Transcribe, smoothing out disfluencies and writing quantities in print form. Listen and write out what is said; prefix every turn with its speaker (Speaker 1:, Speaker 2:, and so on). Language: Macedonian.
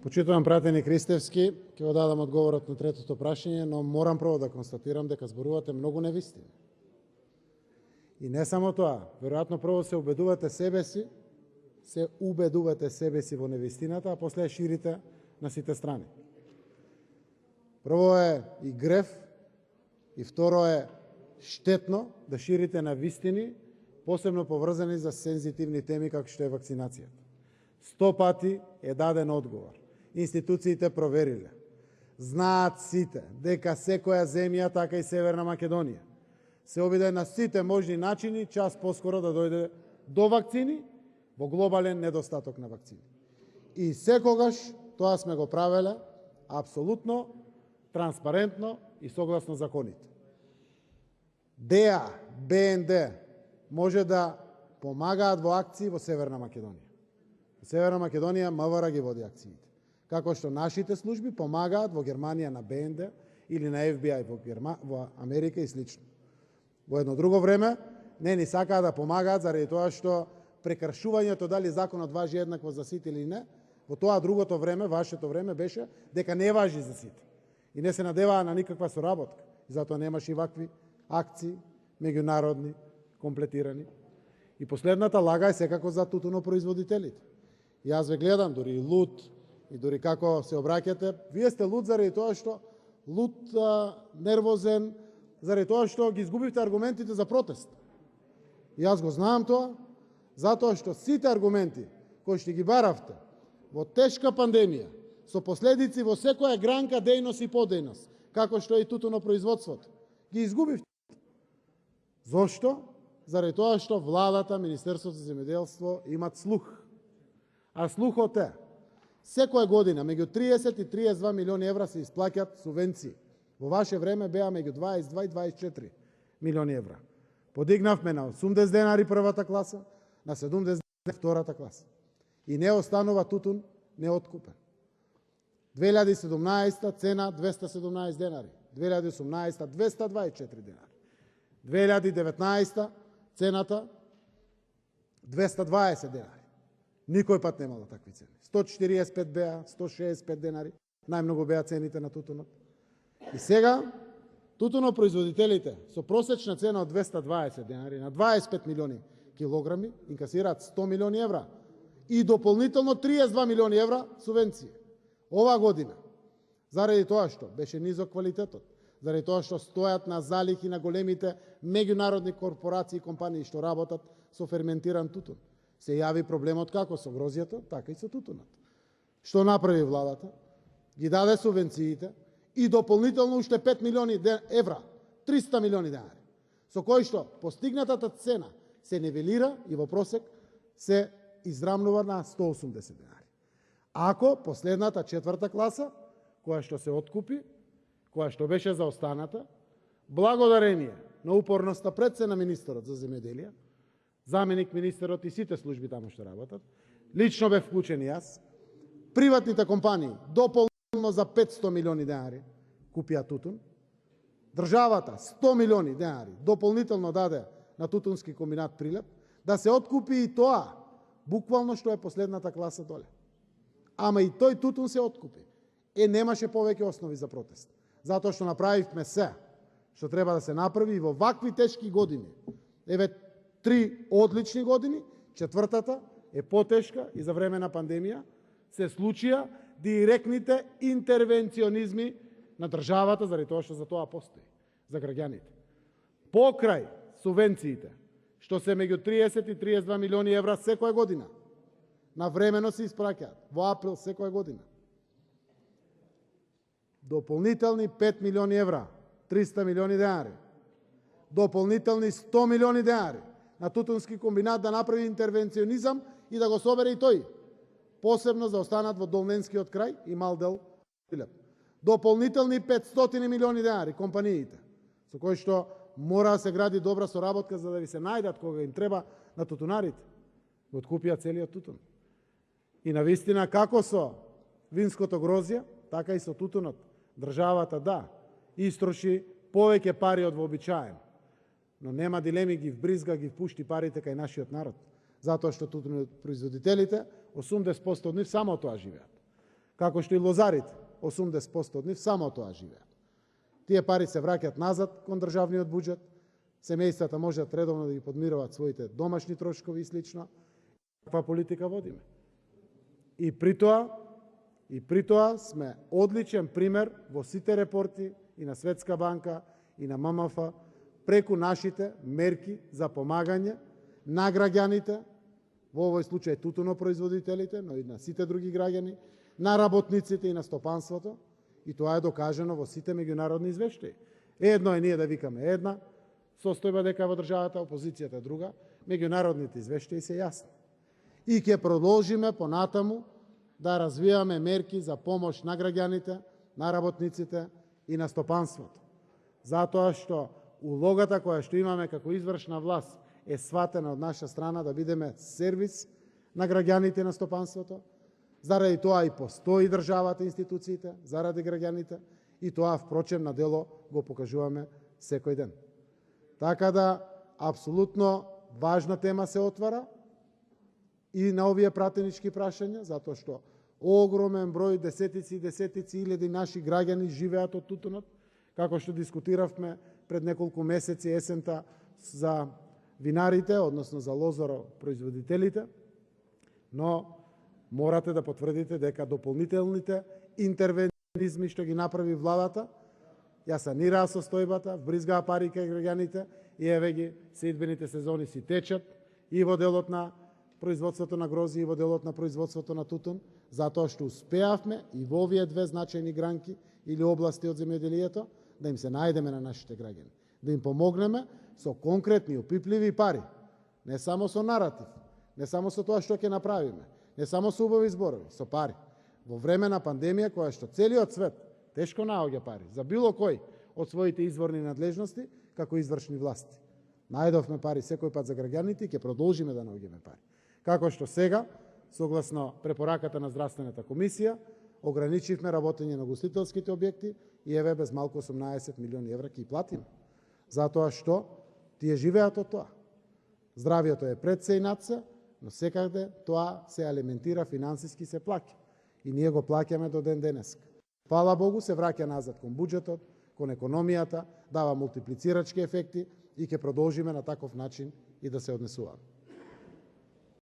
Speaker 1: Почитувам пратени Кристевски, ќе го дадам одговорот на третото прашање, но морам прво да констатирам дека зборувате многу невистини. И не само тоа, веројатно прво се убедувате себе си во невистината, а после ја ширите на сите страни. Прво е и греф, и второ е штетно да ширите навистини, посебно поврзани за сензитивни теми како што е вакцинацијата. 100 пати е даден одговор. Институциите провериле. Знаат сите дека секоја земја, така и Северна Македонија, се обиде на сите можни начини час поскоро да дојде до вакцини во глобален недостаток на вакцини. И секогаш тоа сме го правеле апсолутно транспарентно и согласно законите. ДЕА, БНД може да помагаат во акции во Северна Македонија. Во Северна Македонија МВР ги води акциите. Како што нашите служби помагаат во Германија на БНД или на FBI во Америка и слично. Во едно друго време не ни сакаа да помагаат заради тоа што прекршувањето дали законот важи еднакво за сите или не, во тоа другото време, вашето време беше дека не важи за сите. И не се надеваа на никаква соработка. И затоа немаше и вакви акции, меѓународни, комплетирани. И последната лага е секако за тутунопроизводителите. И јас ве гледам, дури и луд, и дури како се обраќате, вие сте луд заради тоа што нервозен, заради тоа што ги изгубивте аргументите за протест. И јас го знам тоа, затоа што сите аргументи кои што ги баравте во тешка пандемија, со последици во секоја гранка дејност и подејност, како што е и тутунопроизводството, ги изгубивте. Зошто? Заради тоа што владата, Министерството за земјоделство имат слух. А слухот е, секоја година меѓу 30 и 32 милиони евра се исплаќат субвенции. Во ваше време беа меѓу 22 и 24 милиони евра. Подигнавме на 80 денари првата класа, на 70 денари втората класа. И не останува тутун неоткупен. 2017 цена 217 денари, 2018 224 денари. 2019 цената 220 денари. Никој пат немало такви цени. 145 беа, 165 денари, најмногу беа цените на тутунот. И сега тутунопроизводителите со просечна цена од 220 денари на 25 милиони килограми инкасираат 100 милиони евра и дополнително 32 милиони евра субвенции. Ова година, заради тоа што беше низок квалитетот, заради тоа што стојат на залихи на големите меѓународни корпорации и компании што работат со ферментиран тутун, се јави проблемот како со грозјето, така и со тутунот. Што направи владата? Ги даде субвенциите и дополнително уште 5 милиони евра, 300 милиони денари, со кои што постигнатата цена се нивелира и во просек се израмнува на 180 денари. Ако последната четврта класа, која што се откупи, која што беше заостаната, благодарение на упорноста пред се на министерот за земјоделие, заменик министерот и сите служби таму што работат, лично бев вклучен и јас, приватните компании дополнително за 500 милиони денари купија тутун, државата 100 милиони денари дополнително даде на тутунски комбинат Прилеп, да се откупи и тоа, буквално што е последната класа доле. Ама и тој тутун се откупи. Немаше повеќе основи за протест. Затоа што направивме се што треба да се направи и во вакви тешки години. Еве 3 одлични години, четвртата е потешка и за време на пандемија се случија директните интервенционизми на државата, заради тоа што за тоа постои, за граѓаните. Покрај субвенциите, што се меѓу 30 и 32 милиони евра секоја година, навремено се испраќаат, во април секоја година. Дополнителни 5 милиони евра, 300 милиони денари. Дополнителни 100 милиони денари на тутунски комбинат да направи интервенционизам и да го собере и тој. Посебно за останат во Долненскиот крај и мал дел Прилеп. Дополнителни 500 милиони денари компаниите, со кои што мора да се гради добра соработка за да ви се најдат кога им треба на тутунарите. Го откупија целиот тутун. И навистина како со винското грозје, така и со тутунот. Државата истроши повеќе пари од вообичаено. Но нема дилеми, ги вбризга, ги впушти парите кај нашиот народ. Затоа што тутунопроизводителите, 80% од нив само тоа живеат. Како што и лозарите, 80% од нив само тоа живеат. Тие пари се враќаат назад кон државниот буџет, семејствата можат редовно да ги подмируваат своите домашни трошкови и слично. Каква политика водиме? И при тоа сме одличен пример во сите репорти и на Светска банка и на ММФ преку нашите мерки за помагање на граѓаните, во овој случај тутунопроизводителите, но и на сите други граѓани, на работниците и на стопанството, и тоа е докажано во сите меѓународни извештаи. Едно е ние да викаме една состојба дека во државата, опозицијата друга, меѓународните извештаи се јасни. И ќе продолжиме понатаму да развиваме мерки за помош на граѓаните, на работниците и на стопанството. Затоа што улогата која што имаме како извршна власт е сватена од наша страна да бидеме сервис на граѓаните и на стопанството. Заради тоа и постои државата, институциите, заради граѓаните, и тоа впрочем на дело го покажуваме секој ден. Така да, апсолутно важна тема се отвара и на овие пратенички прашања, затоа што огромен број, десетици илјади наши граѓани живеат од тутунот, како што дискутиравме пред неколку месеци есента за винарите, односно за лозаропроизводителите, но морате да потврдите дека дополнителните интервенизми што ги направи владата, ја санираа состојбата, вбризгаа пари кај граѓаните и еве ги сеидбените сезони си течат и во делот на производството на грози и во делот на производството на тутун, затоа што успеавме и во овие две значајни гранки или области од земјоделието да им се најдеме на нашите граѓани, да им помогнеме со конкретни опипливи пари, не само со наратив, не само со тоа што ќе направиме, не само со убави зборови, со пари. Во време на пандемија, која што целиот свет тешко наоѓа пари за било кој од своите изворни надлежности, како извршни власти. Најдовме пари секој пат за граѓаните и ќе продолжиме да наоѓаме пари. Како што сега, согласно препораката на Здравствената комисија, ограничивме работење на гостителските објекти и еве без малку 18 милиони евра ќе платиме. Затоа што тие живеат од тоа. Здравието е пред се и над се, но секаде тоа се алиментира, финансиски се плаќа. И ние го плаќаме до ден денеска. Фала Богу, се враќа назад кон буџетот, кон економијата, дава мултиплицирачки ефекти и ќе продолжиме на таков начин и да се однесуваме.